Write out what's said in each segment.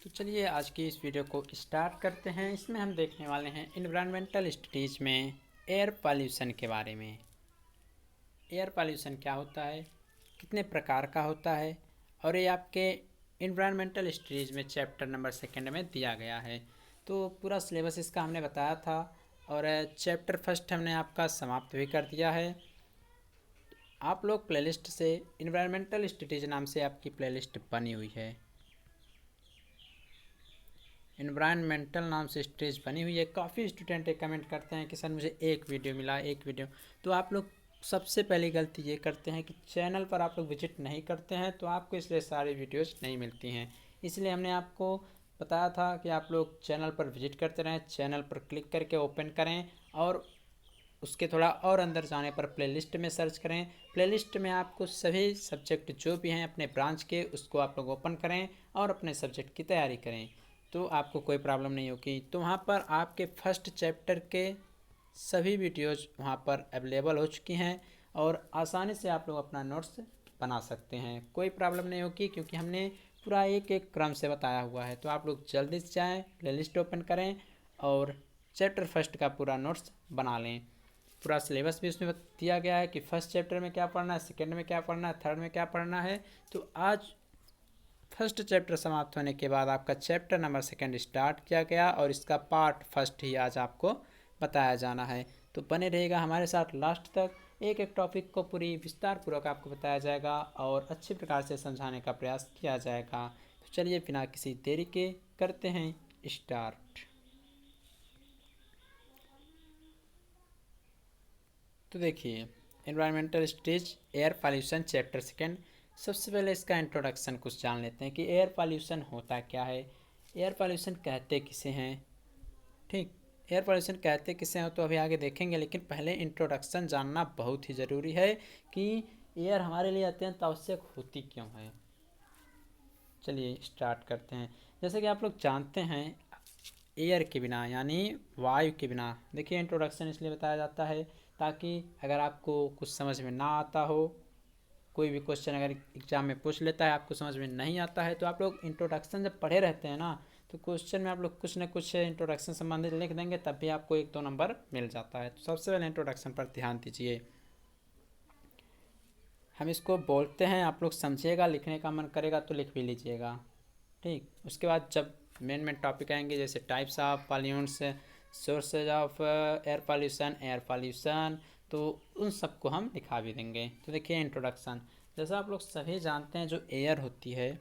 तो चलिए आज की इस वीडियो को स्टार्ट करते हैं। इसमें हम देखने वाले हैं इन्वायरमेंटल स्टडीज में एयर पॉल्यूशन के बारे में। एयर पॉल्यूशन क्या होता है, कितने प्रकार का होता है, और ये आपके इन्वायरमेंटल स्टडीज में चैप्टर नंबर 2 में दिया गया है। तो पूरा सिलेबस इसका हमने बताया था और चैप्टर फर्स्ट हमने आपका समाप्त भी कर दिया है। आप लोग प्लेलिस्ट से इन्वायरमेंटल स्टडीज नाम से आपकी प्लेलिस्ट बनी हुई है, इन्वायरमेंटल नाम से स्टेज बनी हुई है। काफ़ी स्टूडेंट कमेंट करते हैं कि सर मुझे एक वीडियो मिला, एक वीडियो। तो आप लोग सबसे पहली गलती ये करते हैं कि चैनल पर आप लोग विजिट नहीं करते हैं, तो आपको इसलिए सारी वीडियोस नहीं मिलती हैं। इसलिए हमने आपको बताया था कि आप लोग चैनल पर विजिट करते रहें, चैनल पर क्लिक करके ओपन करें और उसके थोड़ा और अंदर जाने पर प्लेलिस्ट में सर्च करें। प्लेलिस्ट में आपको सभी सब्जेक्ट जो भी हैं अपने ब्रांच के, उसको आप लोग ओपन करें और अपने सब्जेक्ट की तैयारी करें, तो आपको कोई प्रॉब्लम नहीं होगी। तो वहाँ पर आपके फर्स्ट चैप्टर के सभी वीडियोज़ वहाँ पर अवेलेबल हो चुकी हैं और आसानी से आप लोग अपना नोट्स बना सकते हैं, कोई प्रॉब्लम नहीं होगी, क्योंकि हमने पूरा एक एक क्रम से बताया हुआ है। तो आप लोग जल्दी से जाएँ, प्लेलिस्ट ओपन करें और चैप्टर फर्स्ट का पूरा नोट्स बना लें। पूरा सिलेबस भी उसमें दिया गया है कि फर्स्ट चैप्टर में क्या पढ़ना है, सेकंड में क्या पढ़ना है, थर्ड में क्या पढ़ना है। तो आज फर्स्ट चैप्टर समाप्त होने के बाद आपका चैप्टर नंबर 2 स्टार्ट किया गया और इसका पार्ट फर्स्ट ही आज आपको बताया जाना है। तो बने रहेगा हमारे साथ लास्ट तक। एक एक टॉपिक को पूरी विस्तार पूर्वक आपको बताया जाएगा और अच्छी प्रकार से समझाने का प्रयास किया जाएगा। तो चलिए बिना किसी देरी के करते हैं स्टार्ट। तो देखिए, environmental stage air pollution chapter 2। सबसे पहले इसका इंट्रोडक्शन कुछ जान लेते हैं कि एयर पॉल्यूशन होता क्या है, एयर पॉल्यूशन कहते किसे हैं। ठीक, एयर पॉल्यूशन कहते किसे हैं तो अभी आगे देखेंगे, लेकिन पहले इंट्रोडक्शन जानना बहुत ही ज़रूरी है कि एयर हमारे लिए अत्यंत आवश्यक होती क्यों है। चलिए स्टार्ट करते हैं। जैसे कि आप लोग जानते हैं, एयर के बिना यानी वायु के बिना, देखिए इंट्रोडक्शन इसलिए बताया जाता है ताकि अगर आपको कुछ समझ में ना आता हो, कोई भी क्वेश्चन अगर एग्जाम में पूछ लेता है, आपको समझ में नहीं आता है, तो आप लोग इंट्रोडक्शन जब पढ़े रहते हैं ना, तो क्वेश्चन में आप लोग कुछ ना कुछ इंट्रोडक्शन संबंधित लिख देंगे, तब भी आपको 1-2 नंबर मिल जाता है। तो सबसे पहले इंट्रोडक्शन पर ध्यान दीजिए। हम इसको बोलते हैं, आप लोग समझिएगा, लिखने का मन करेगा तो लिख भी लीजिएगा। ठीक, उसके बाद जब मेन टॉपिक आएंगे जैसे types of pollutants, sources of air pollution, तो उन सबको हम लिखा भी देंगे। तो देखिए इंट्रोडक्शन, जैसा आप लोग सभी जानते हैं, जो एयर होती है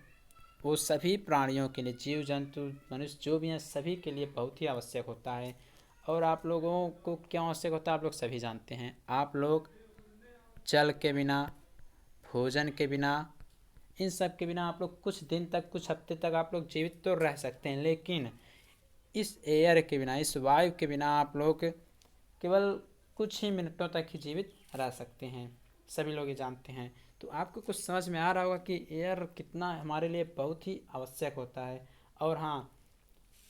वो सभी प्राणियों के लिए, जीव जंतु मनुष्य जो भी हैं सभी के लिए बहुत ही आवश्यक होता है। और आप लोगों को क्यों आवश्यक होता है आप लोग सभी जानते हैं। आप लोग जल के बिना, भोजन के बिना, इन सब के बिना आप लोग कुछ दिन तक, कुछ हफ्ते तक आप लोग जीवित तो रह सकते हैं, लेकिन इस एयर के बिना, इस वायु के बिना आप लोग केवल कुछ ही मिनटों तक ही जीवित रह सकते हैं, सभी लोग ये जानते हैं। तो आपको कुछ समझ में आ रहा होगा कि एयर कितना हमारे लिए बहुत ही आवश्यक होता है। और हाँ,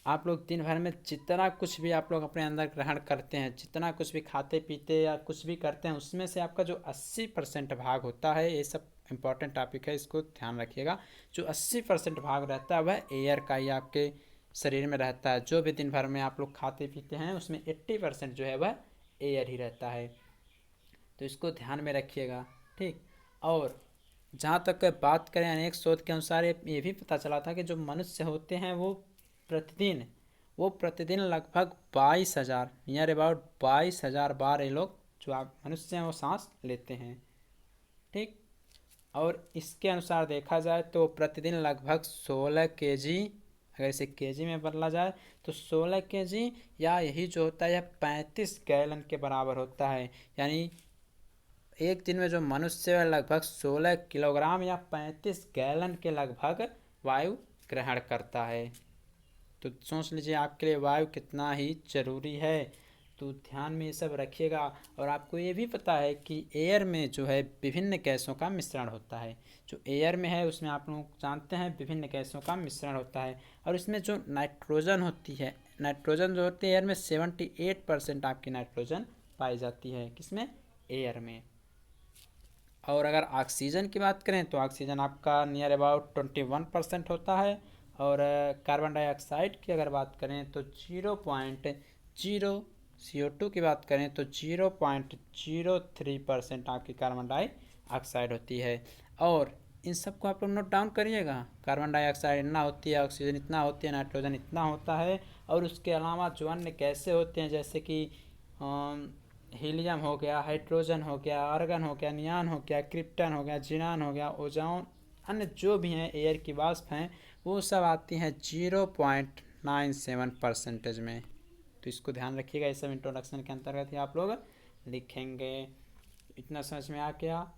आप लोग दिन भर में जितना कुछ भी आप लोग अपने अंदर ग्रहण करते हैं, जितना कुछ भी खाते पीते या कुछ भी करते हैं, उसमें से आपका जो 80% भाग होता है, ये सब इम्पॉर्टेंट टॉपिक है, इसको ध्यान रखिएगा। जो 80% भाग रहता है वह एयर का ही आपके शरीर में रहता है। जो भी दिन भर में आप लोग खाते पीते हैं, उसमें 80% जो है वह एयर ही रहता है। तो इसको ध्यान में रखिएगा। ठीक, और जहाँ तक बात करें, अनेक शोध के अनुसार ये भी पता चला था कि जो मनुष्य होते हैं प्रतिदिन वो प्रतिदिन लगभग 22,000, नियर अबाउट 22,000 बार ये लोग जो आप मनुष्य हैं वो सांस लेते हैं। ठीक, और इसके अनुसार देखा जाए तो प्रतिदिन लगभग 16 kg, अगर इसे केजी में बदला जाए तो 16 kg, या यही जो होता है यह 35 गैलन के बराबर होता है। यानी एक दिन में जो मनुष्य है लगभग 16 किलोग्राम या 35 गैलन के लगभग वायु ग्रहण करता है। तो सोच लीजिए आपके लिए वायु कितना ही जरूरी है। तो ध्यान में ये सब रखिएगा। और आपको ये भी पता है कि एयर में जो है विभिन्न गैसों का मिश्रण होता है। जो एयर में है उसमें आप लोग जानते हैं विभिन्न गैसों का मिश्रण होता है। और इसमें जो नाइट्रोजन होती है, नाइट्रोजन जो होती है एयर में 78% आपकी नाइट्रोजन पाई जाती है। किसमें? एयर में। और अगर ऑक्सीजन की बात करें तो ऑक्सीजन आपका नियर अबाउट 21% होता है। और कार्बन डाइऑक्साइड की अगर बात करें तो 0.0, CO2 की बात करें तो 0.03% आपकी कार्बन डाइऑक्साइड होती है। और इन सबको आप लोग नोट डाउन करिएगा, कार्बन डाइऑक्साइड इतना होती है, ऑक्सीजन इतना होती है, नाइट्रोजन इतना होता है। और उसके अलावा जो अन्य गैसें होते हैं जैसे कि हीलियम हो गया, हाइड्रोजन हो गया, आर्गन हो गया, नियान हो गया, क्रिप्टन हो गया, जिनान हो गया, ओजोन, अन्य जो भी हैं एयर की वाष्प हैं वो सब आती हैं 0.97% में। तो इसको ध्यान रखिएगा, ये सब इंट्रोडक्शन के अंतर्गत ही आप लोग लिखेंगे। इतना समझ में आ गया?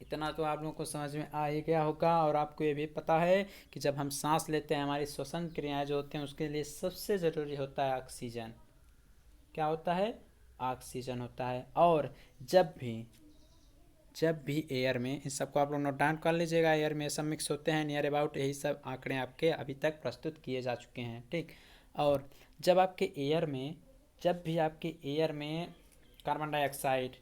इतना तो आप लोगों को समझ में आ ही गया होगा। और आपको ये भी पता है कि जब हम सांस लेते हैं हमारी श्वसन क्रियाएं जो होते हैं उसके लिए सबसे ज़रूरी होता है ऑक्सीजन। क्या होता है? ऑक्सीजन होता है। और जब भी एयर में, इन सबको आप लोग नोट डाउन कर लीजिएगा, एयर में सब मिक्स होते हैं नियर अबाउट, यही सब आंकड़े आपके अभी तक प्रस्तुत किए जा चुके हैं, ठीक। और जब भी आपके एयर में कार्बन डाइऑक्साइड,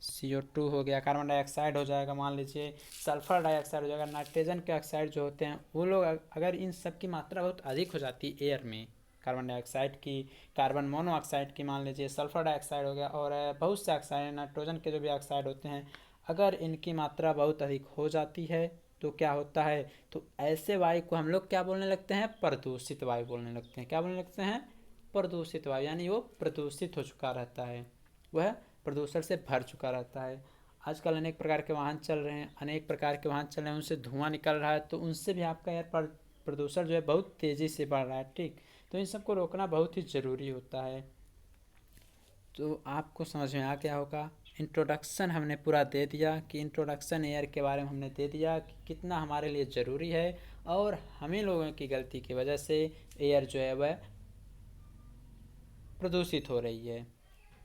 CO2 हो गया, कार्बन डाइऑक्साइड हो जाएगा, मान लीजिए सल्फर डाइऑक्साइड हो जाएगा, नाइट्रोजन के ऑक्साइड जो होते हैं वो लोग अगर इन सब की मात्रा बहुत अधिक हो जाती है एयर में, कार्बन डाइऑक्साइड की, कार्बन मोनोऑक्साइड की, मान लीजिए सल्फर डाइऑक्साइड हो गया, और बहुत से ऑक्साइड, नाइट्रोजन के जो भी ऑक्साइड होते हैं, अगर इनकी मात्रा बहुत अधिक हो जाती है तो क्या होता है, तो ऐसे वायु को हम लोग क्या बोलने लगते हैं? प्रदूषित वायु बोलने लगते हैं। क्या बोलने लगते हैं? प्रदूषित वायु। यानी वो प्रदूषित हो चुका रहता है, वह प्रदूषण से भर चुका रहता है। आजकल अनेक प्रकार के वाहन चल रहे हैं, उनसे धुआं निकल रहा है, तो उनसे भी आपका एयर प्रदूषण जो है बहुत तेज़ी से बढ़ रहा है, ठीक। तो इन सबको रोकना बहुत ही ज़रूरी होता है। तो आपको समझ में आ गया होगा। इंट्रोडक्शन हमने पूरा दे दिया कि इंट्रोडक्शन एयर के बारे में हमने दे दिया कि कितना हमारे लिए ज़रूरी है, और हमें लोगों की गलती की वजह से एयर जो है वह प्रदूषित हो रही है।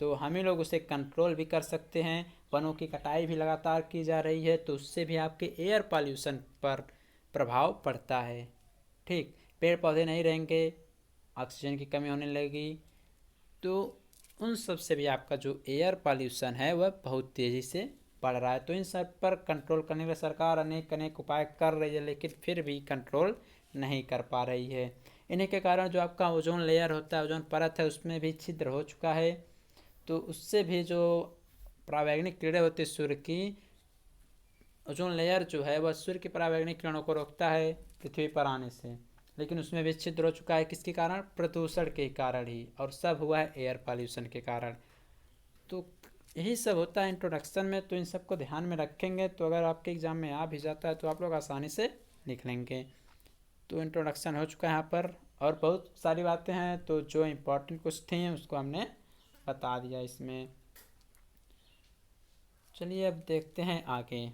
तो हमें लोग उसे कंट्रोल भी कर सकते हैं। वनों की कटाई भी लगातार की जा रही है, तो उससे भी आपके एयर पॉल्यूशन पर प्रभाव पड़ता है, ठीक। पेड़ पौधे नहीं रहेंगे, ऑक्सीजन की कमी होने लगेगी, तो उन सब से भी आपका जो एयर पॉल्यूशन है वह बहुत तेज़ी से बढ़ रहा है। तो इन सब पर कंट्रोल करने के लिए सरकार अनेक अनेक उपाय कर रही है, लेकिन फिर भी कंट्रोल नहीं कर पा रही है। इन्हीं के कारण जो आपका ओजोन लेयर होता है, ओजोन परत है, उसमें भी छिद्र हो चुका है। तो उससे भी जो परावैंगनिक किरणें होती है सूर्य की, ओजोन लेयर जो है वह सूर्य की परावैंगनिक किरणों को रोकता है पृथ्वी पर आने से, लेकिन उसमें भी छिद्र हो चुका है। किसके कारण? प्रदूषण के कारण ही, और सब हुआ है एयर पॉल्यूशन के कारण। तो यही सब होता है इंट्रोडक्शन में। तो इन सब को ध्यान में रखेंगे तो अगर आपके एग्ज़ाम में आ भी जाता है तो आप लोग आसानी से लिख लेंगे। तो इंट्रोडक्शन हो चुका है यहाँ पर, और बहुत सारी बातें हैं, तो जो इम्पोर्टेंट कुछ थी उसको हमने बता दिया इसमें। चलिए अब देखते हैं आगे,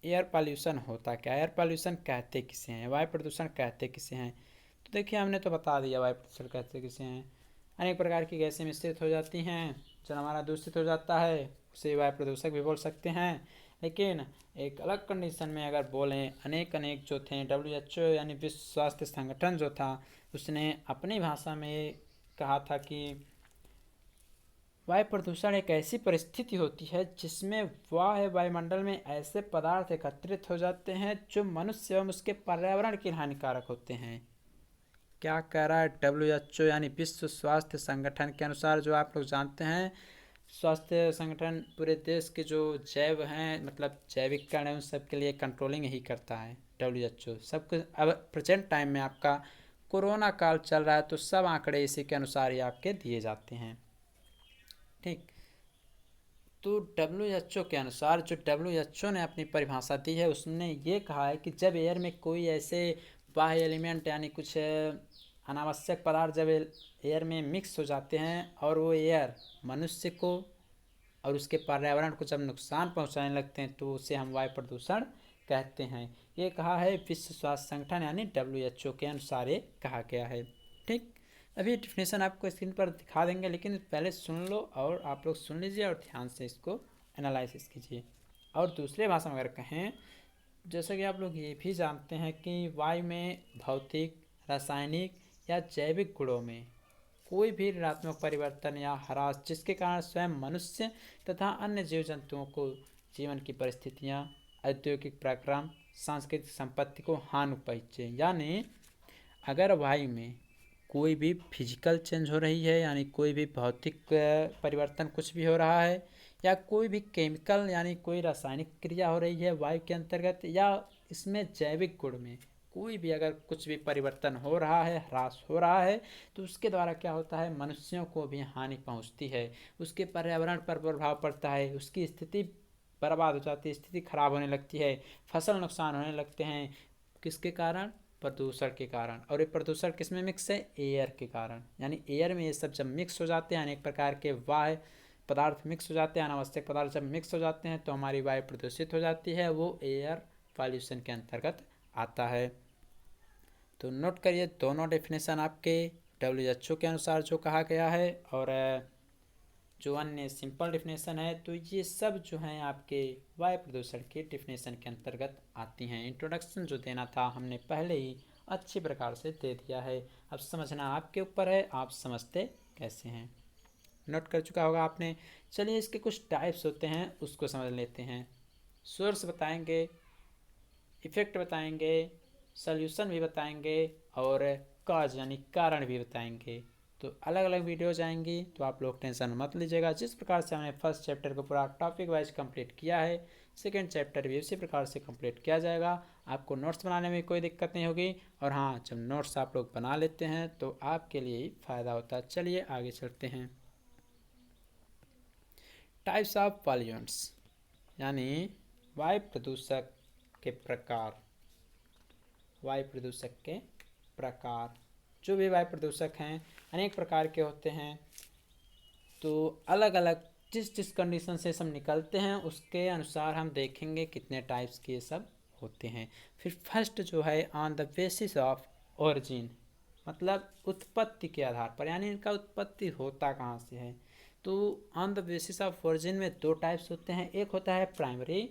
एयर पॉल्यूशन होता क्या है, एयर पॉल्यूशन कहते किसे हैं, वायु प्रदूषण कहते किसे हैं। तो देखिए हमने तो बता दिया वायु प्रदूषण कहते किसे हैं। अनेक प्रकार की गैसें मिश्रित हो जाती हैं, जल हमारा दूषित हो जाता है, उसे वायु प्रदूषक भी बोल सकते हैं। लेकिन एक अलग कंडीशन में अगर बोलें, अनेक अनेक जो थे, WHO यानी विश्व स्वास्थ्य संगठन जो था, उसने अपनी भाषा में कहा था कि वायु प्रदूषण एक ऐसी परिस्थिति होती है जिसमें वायुमंडल में ऐसे पदार्थ एकत्रित हो जाते हैं जो मनुष्य एवं उसके पर्यावरण के हानिकारक होते हैं। क्या कह रहा है WHO यानी विश्व स्वास्थ्य संगठन के अनुसार? जो आप लोग जानते हैं स्वास्थ्य संगठन पूरे देश के जो जैव हैं, मतलब जैविक कण हैं, उन सब के लिए कंट्रोलिंग ही करता है WHO। सब कुछ अब प्रेजेंट टाइम में आपका कोरोना काल चल रहा है, तो सब आंकड़े इसी के अनुसार ही आपके दिए जाते हैं, ठीक। तो WHO के अनुसार, जो WHO ने अपनी परिभाषा दी है, उसने ये कहा है कि जब एयर में कोई ऐसे बाह्य एलिमेंट यानी कुछ अनावश्यक पदार्थ जब एयर में मिक्स हो जाते हैं और वो एयर मनुष्य को और उसके पर्यावरण को जब नुकसान पहुंचाने लगते हैं, तो उसे हम वायु प्रदूषण कहते हैं। ये कहा है विश्व स्वास्थ्य संगठन यानी WHO के अनुसार ये कहा गया है, ठीक। अभी डिफिनेशन आपको स्क्रीन पर दिखा देंगे, लेकिन पहले सुन लो, और आप लोग सुन लीजिए और ध्यान से इसको एनालिसिस कीजिए। और दूसरे भाषा में अगर कहें, जैसे कि आप लोग ये भी जानते हैं कि वायु में भौतिक, रासायनिक या जैविक गुणों में कोई भी ऋणात्मक परिवर्तन या ह्रास जिसके कारण स्वयं मनुष्य तथा अन्य जीव जंतुओं को जीवन की परिस्थितियाँ, औद्योगिक प्रक्रम, सांस्कृतिक संपत्ति को हानि पहुँचे। यानी अगर वायु में कोई भी फिजिकल चेंज हो रही है, यानी कोई भी भौतिक परिवर्तन कुछ भी हो रहा है, या कोई भी केमिकल यानी कोई रासायनिक क्रिया हो रही है वायु के अंतर्गत, या इसमें जैविक गुण में कोई भी अगर कुछ भी परिवर्तन हो रहा है, ह्रास हो रहा है, तो उसके द्वारा क्या होता है, मनुष्यों को भी हानि पहुंचती है, उसके पर्यावरण पर प्रभाव पड़ता है, उसकी स्थिति बर्बाद हो जाती है, स्थिति खराब होने लगती है, फसल नुकसान होने लगते हैं। किसके कारण? प्रदूषण के कारण। और ये प्रदूषण किस में मिक्स है? एयर के कारण। यानी एयर में ये सब जब मिक्स हो जाते हैं, अनेक प्रकार के वायु पदार्थ मिक्स हो जाते हैं, अनावश्यक पदार्थ जब मिक्स हो जाते हैं तो हमारी वायु प्रदूषित हो जाती है, वो एयर पॉल्यूशन के अंतर्गत आता है। तो नोट करिए दोनों डेफिनेशन आपके WHO के अनुसार जो कहा गया है और जो अन्य सिंपल डेफिनेशन है, तो ये सब जो हैं आपके वायु प्रदूषण के डेफिनेशन के अंतर्गत आती हैं। इंट्रोडक्शन जो देना था हमने पहले ही अच्छी प्रकार से दे दिया है, अब समझना आपके ऊपर है, आप समझते कैसे हैं। नोट कर चुका होगा आपने। चलिए इसके कुछ टाइप्स होते हैं उसको समझ लेते हैं। सोर्स बताएंगे, इफेक्ट बताएंगे, सॉल्यूशन भी बताएंगे और कॉज यानी कारण भी बताएंगे। तो अलग अलग वीडियोज आएंगी, तो आप लोग टेंशन मत लीजिएगा। जिस प्रकार से हमने फर्स्ट चैप्टर को पूरा टॉपिक वाइज कंप्लीट किया है, सेकेंड चैप्टर भी उसी प्रकार से कंप्लीट किया जाएगा। आपको नोट्स बनाने में कोई दिक्कत नहीं होगी। और हाँ, जब नोट्स आप लोग बना लेते हैं तो आपके लिए ही फ़ायदा होता है। चलिए आगे चलते हैं। टाइप्स ऑफ पॉल्यूएंट्स यानी वायु प्रदूषक के प्रकार। वायु प्रदूषक के प्रकार, जो भी वायु प्रदूषक हैं अनेक प्रकार के होते हैं। तो अलग अलग जिस जिस कंडीशन से सब निकलते हैं उसके अनुसार हम देखेंगे कितने टाइप्स के सब होते हैं। फिर फर्स्ट जो है on the basis of origin, मतलब उत्पत्ति के आधार पर, यानी इनका उत्पत्ति होता कहाँ से है। तो on the basis of origin में दो टाइप्स होते हैं, एक होता है प्राइमरी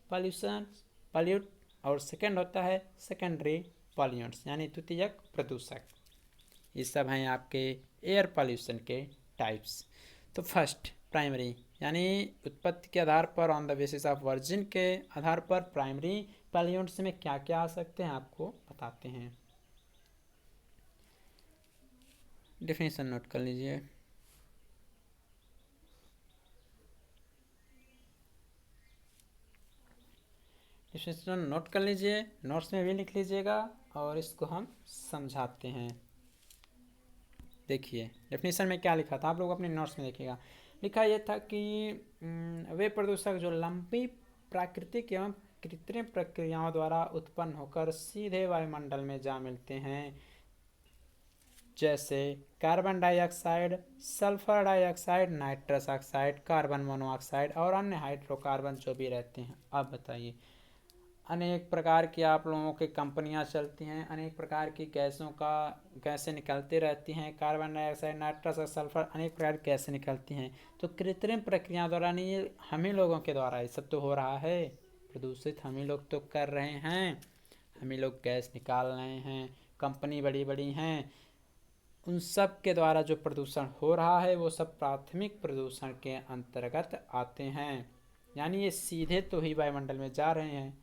पॉल्यूट और सेकंड होता है सेकेंडरी पॉल्यूएंट्स यानी द्वितीयक प्रदूषक। ये सब हैं आपके एयर पॉल्यूशन के टाइप्स। तो फर्स्ट प्राइमरी यानी उत्पत्ति के आधार पर, on the basis of virgin के आधार पर प्राइमरी पॉल्यूएंट्स में क्या क्या आ सकते हैं आपको बताते हैं। डेफिनेशन नोट कर लीजिए। डेफिनेशन नोट कर लीजिए, नोट्स में भी लिख लीजिएगा और इसको हम समझाते हैं। देखिए डेफिनेशन में क्या लिखा था, आप लोग अपने नोट्स में देखिएगा। लिखा यह था कि वे प्रदूषक जो लंबी प्राकृतिक एवं कृत्रिम प्रक्रियाओं द्वारा उत्पन्न होकर सीधे वायुमंडल में जा मिलते हैं, जैसे carbon dioxide, sulphur dioxide, nitrous oxide, carbon monoxide और अन्य हाइड्रोकार्बन जो भी रहते हैं। अब बताइए, अनेक प्रकार की आप लोगों की कंपनियां चलती हैं, अनेक प्रकार की गैसें निकलती रहती हैं, कार्बन डाइऑक्साइड, नाइट्रस और सल्फर, अनेक प्रकार की गैसें निकलती हैं। तो कृत्रिम प्रक्रिया द्वारा नहीं, ये हम ही लोगों के द्वारा ये सब तो हो रहा है, प्रदूषित हम ही लोग तो कर रहे हैं, हम ही लोग गैस निकाल रहे हैं, कंपनी बड़ी बड़ी हैं, उन सब के द्वारा जो प्रदूषण हो रहा है वो सब प्राथमिक प्रदूषण के अंतर्गत आते हैं। यानी ये सीधे तो ही वायुमंडल में जा रहे हैं,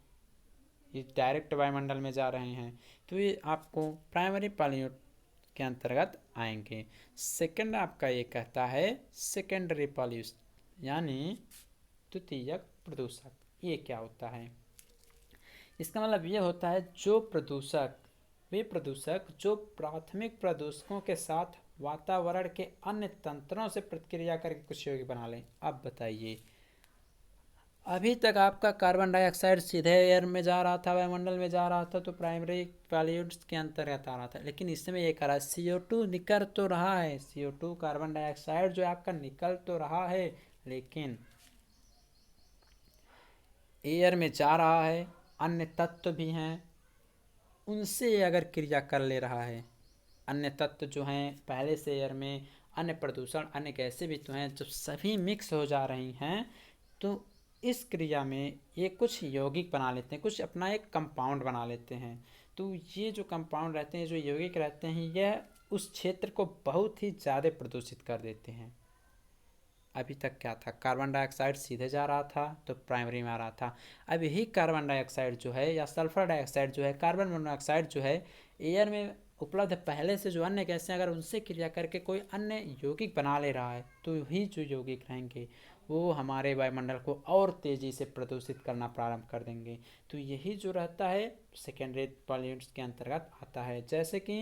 ये डायरेक्ट वायुमंडल में जा रहे हैं, तो ये आपको प्राइमरी पॉल्यूट के अंतर्गत आएंगे। सेकंड आपका ये कहता है सेकेंडरी पॉल्यूशन यानी द्वितीयक प्रदूषक। ये क्या होता है? इसका मतलब ये होता है वे प्रदूषक जो प्राथमिक प्रदूषकों के साथ वातावरण के अन्य तंत्रों से प्रतिक्रिया करके कुछ योग्य बना लें। अब बताइए, अभी तक आपका कार्बन डाइऑक्साइड सीधे एयर में जा रहा था, वायुमंडल में जा रहा था, तो प्राइमरी पॉल्यूट्स के अंतर्गत आ रहा था। लेकिन इसमें ये कह रहा है CO2 निकल तो रहा है, CO2 कार्बन डाइऑक्साइड जो आपका निकल तो रहा है, लेकिन एयर में जा रहा है, अन्य तत्व भी हैं, उनसे अगर क्रिया कर ले रहा है, अन्य तत्व जो हैं पहले से एयर में, अन्य प्रदूषण, अन्य गैसें भी तो हैं, जब सभी मिक्स हो जा रही हैं तो इस क्रिया में ये कुछ यौगिक बना लेते हैं, कुछ अपना एक कंपाउंड बना लेते हैं। तो ये जो कंपाउंड रहते हैं, जो यौगिक रहते हैं, यह उस क्षेत्र को बहुत ही ज़्यादा प्रदूषित कर देते हैं। अभी तक क्या था, कार्बन डाइऑक्साइड सीधे जा रहा था तो प्राइमरी में आ रहा था। अब यही कार्बन डाइऑक्साइड जो है या सल्फर डाइऑक्साइड जो है, कार्बन मोनोऑक्साइड जो है, एयर में उपलब्ध पहले से जो अन्य गैसें अगर उनसे क्रिया करके कोई अन्य यौगिक बना ले रहा है तो वही जो यौगिक रहेंगे वो हमारे वायुमंडल को और तेज़ी से प्रदूषित करना प्रारंभ कर देंगे। तो यही जो रहता है सेकेंडरी पॉल्यूट्स के अंतर्गत आता है। जैसे कि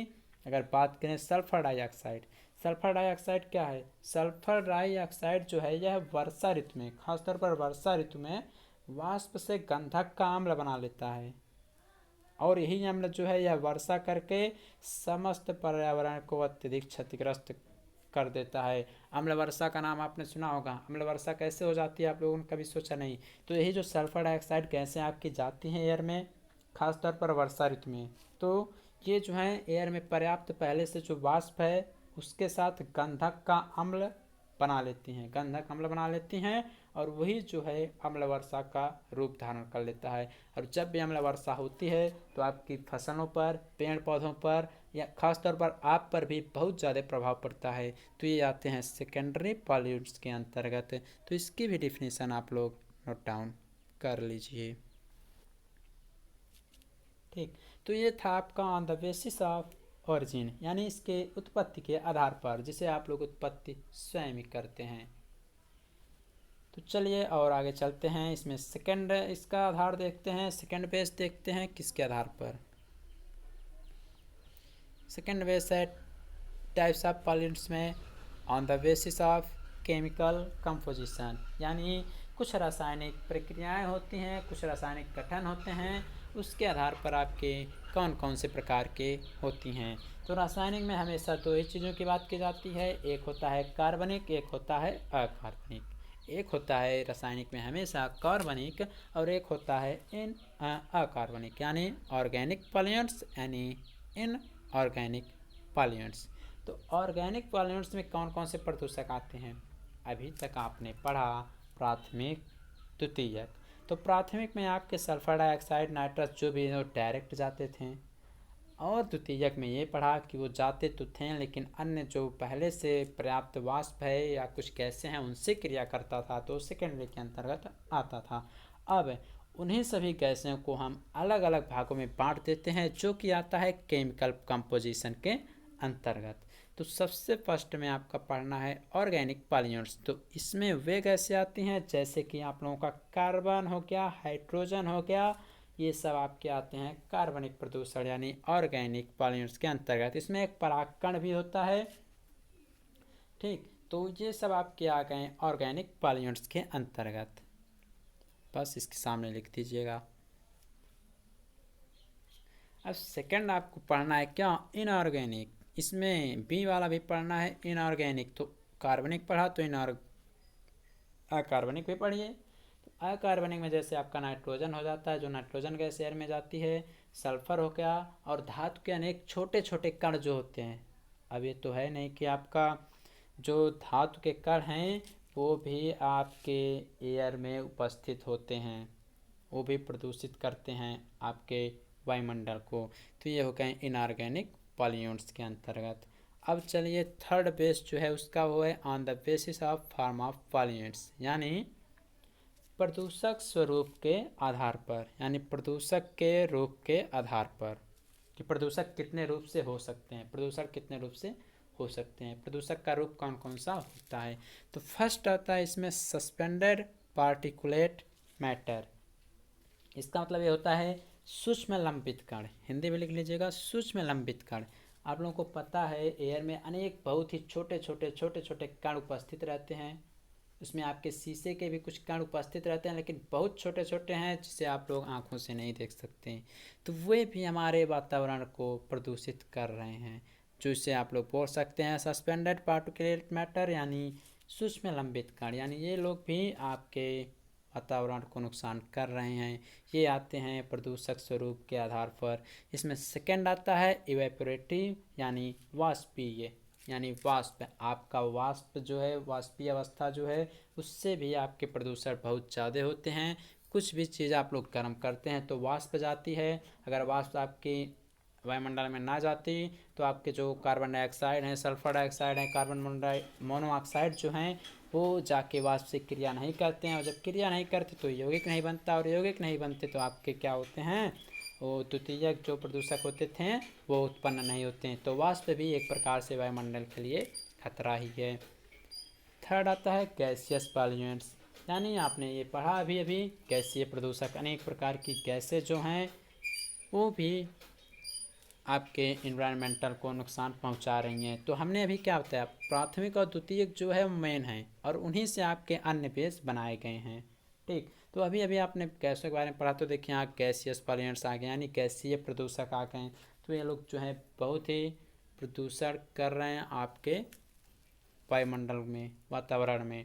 अगर बात करें सल्फर डाइऑक्साइड, सल्फर डाइऑक्साइड क्या है? सल्फर डाइऑक्साइड जो है यह वर्षा ऋतु में, खासतौर पर वर्षा ऋतु में वाष्प से गंधक का अम्ल बना लेता है और यही अम्ल जो है यह वर्षा करके समस्त पर्यावरण को अत्यधिक क्षतिग्रस्त कर देता है। अम्ल वर्षा का नाम आपने सुना होगा। अम्ल वर्षा कैसे हो जाती है आप लोगों ने कभी सोचा नहीं? तो यही जो सल्फर डाइऑक्साइड गैसें आपकी जाती हैं एयर में, खासतौर पर वर्षा ऋतु में, तो ये जो है एयर में पर्याप्त पहले से जो वाष्प है उसके साथ गंधक का अम्ल बना लेती हैं, गंधक अम्ल बना लेती हैं और वही जो है अम्ल वर्षा का रूप धारण कर लेता है। और जब भी अम्ल वर्षा होती है तो आपकी फसलों पर, पेड़ पौधों पर या खासतौर पर आप पर भी बहुत ज़्यादा प्रभाव पड़ता है। तो ये आते हैं सेकेंडरी पॉल्यूट्स के अंतर्गत। तो इसकी भी डिफिनीसन आप लोग नोट डाउन कर लीजिए। ठीक, तो ये था आपका on the basis of origin, यानी इसके उत्पत्ति के आधार पर, जिसे आप लोग उत्पत्ति स्वयं ही करते हैं। तो चलिए और आगे चलते हैं। इसमें सेकंड इसका आधार देखते हैं, सेकंड बेस देखते हैं किसके आधार पर। सेकंड बेस है टाइप्स ऑफ पॉल्यूट्स में on the basis of chemical composition, यानी कुछ रासायनिक प्रक्रियाएं होती हैं, कुछ रासायनिक गठन होते हैं, उसके आधार पर आपके कौन कौन से प्रकार के होती हैं। तो रासायनिक में हमेशा दो ही चीज़ों की बात की जाती है, एक होता है कार्बनिक, एक होता है अकार्बनिक। एक होता है रासायनिक में हमेशा कार्बनिक और एक होता है इन अकार्बनिक, यानी ऑर्गेनिक पॉल्यूएंट्स यानी इन ऑर्गेनिक पॉल्यूएंट्स। तो ऑर्गेनिक पॉल्यूएंट्स में कौन कौन से प्रदूषक आते हैं? अभी तक आपने पढ़ा प्राथमिक, द्वितीयक। तो प्राथमिक में आपके सल्फर डाइऑक्साइड, नाइट्रस जो भी है वो डायरेक्ट जाते थे, और द्वितीयक में ये पढ़ा कि वो जाते तो थे लेकिन अन्य जो पहले से पर्याप्त वाष्प है या कुछ गैसें हैं उनसे क्रिया करता था तो सेकेंडरी के अंतर्गत आता था। अब उन्हीं सभी गैसों को हम अलग अलग भागों में बांट देते हैं जो कि आता है केमिकल कंपोजिशन के अंतर्गत। तो सबसे फर्स्ट में आपका पढ़ना है ऑर्गेनिक पॉल्यूएंट्स। तो इसमें वे गैसें आती हैं जैसे कि आप लोगों का कार्बन हो गया, हाइड्रोजन हो गया, ये सब आपके आते हैं कार्बनिक प्रदूषण यानी ऑर्गेनिक पॉल्यूएंट्स के अंतर्गत। इसमें एक परागकण भी होता है। ठीक, तो ये सब आपके आ गए ऑर्गेनिक पॉल्यूएंट्स के अंतर्गत। बस इसके सामने लिख दीजिएगा। अब सेकंड आपको पढ़ना है क्या? इनऑर्गेनिक। इसमें बी वाला भी पढ़ना है इनऑर्गेनिक। तो कार्बनिक पढ़ा तो अकार्बनिक भी पढ़िए। अकार्बनिक में जैसे आपका नाइट्रोजन हो जाता है, जो नाइट्रोजन गैस एयर में जाती है, सल्फर हो गया, और धातु के अनेक छोटे छोटे कण जो होते हैं। अब ये तो है नहीं कि आपका जो धातु के कण हैं वो भी आपके एयर में उपस्थित होते हैं, वो भी प्रदूषित करते हैं आपके वायुमंडल को। तो ये हो गए इनऑर्गेनिक पॉल्यूएंट्स के अंतर्गत। अब चलिए थर्ड बेस जो है उसका वो है on the basis of form of pollutants, यानी प्रदूषक स्वरूप के आधार पर, यानी प्रदूषक के रूप के आधार पर कि प्रदूषक कितने रूप से हो सकते हैं, प्रदूषक कितने रूप से हो सकते हैं, प्रदूषक का रूप कौन कौन सा होता है। तो फर्स्ट आता है इसमें सस्पेंडेड पार्टिकुलेट मैटर। इसका मतलब ये होता है सूक्ष्म लंबित कण। हिंदी में लिख लीजिएगा, सूक्ष्म लंबित कण। आप लोगों को पता है एयर में अनेक बहुत ही छोटे छोटे कण उपस्थित रहते हैं। उसमें आपके शीशे के भी कुछ कण उपस्थित रहते हैं लेकिन बहुत छोटे छोटे हैं जिसे आप लोग आंखों से नहीं देख सकते। तो वे भी हमारे वातावरण को प्रदूषित कर रहे हैं, जो इसे आप लोग बोल सकते हैं सस्पेंडेड पार्टिकुलेट मैटर यानी सूक्ष्म लंबित कण। यानी ये लोग भी आपके वातावरण को नुकसान कर रहे हैं। ये आते हैं प्रदूषक स्वरूप के आधार पर। इसमें सेकंड आता है इवेपोरेटिव यानी वाष्पीय, यानी वाष्प। आपका वाष्प जो है, वाष्पीय अवस्था जो है, उससे भी आपके प्रदूषण बहुत ज़्यादा होते हैं। कुछ भी चीज़ आप लोग गर्म करते हैं तो वाष्प जाती है। अगर वाष्प आपकी वायुमंडल में ना जाती तो आपके जो कार्बन डाइऑक्साइड हैं, सल्फर डाइऑक्साइड हैं, कार्बन मोनोऑक्साइड जो हैं वो जाके वाष्प से क्रिया नहीं करते हैं, और जब क्रिया नहीं करते तो यौगिक नहीं बनता, और यौगिक नहीं बनते तो आपके क्या होते हैं, वो द्वितीयक जो प्रदूषक होते थे वो उत्पन्न नहीं होते हैं। तो वाष्प भी एक प्रकार से वायुमंडल के लिए खतरा ही है। थर्ड आता है गैसियस पॉल्यूएंट्स, यानी आपने ये पढ़ा अभी अभी, गैसीय प्रदूषक अनेक प्रकार की गैसें जो हैं वो भी आपके इन्वायरमेंटल को नुकसान पहुंचा रही हैं। तो हमने अभी क्या बताया, प्राथमिक और द्वितीयक जो है मेन है, और उन्हीं से आपके अन्य बेस बनाए गए हैं। ठीक, तो अभी अभी आपने गैसों के बारे में पढ़ा, तो देखिए यहाँ गैसियस पॉल्यूएंट्स आ गए, यानी गैसीय प्रदूषक आ गए। तो ये लोग जो है बहुत ही प्रदूषण कर रहे हैं आपके वायुमंडल में, वातावरण में।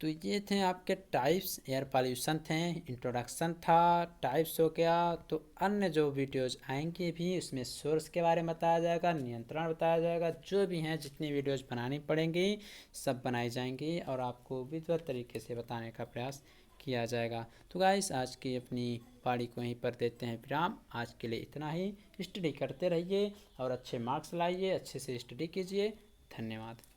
तो ये थे आपके टाइप्स, एयर पॉल्यूशन थे, इंट्रोडक्शन था, टाइप्स हो गया। तो अन्य जो वीडियोज आएंगे भी उसमें सोर्स के बारे में बताया जाएगा, नियंत्रण बताया जाएगा, जो भी हैं जितनी वीडियोज बनानी पड़ेंगी सब बनाई जाएंगी, और आपको विधिवत तरीके से बताने का प्रयास किया जाएगा। तो गाइस आज की अपनी पारी को यहीं पर देते हैं विराम। आज के लिए इतना ही। स्टडी करते रहिए और अच्छे मार्क्स लाइए, अच्छे से स्टडी कीजिए। धन्यवाद।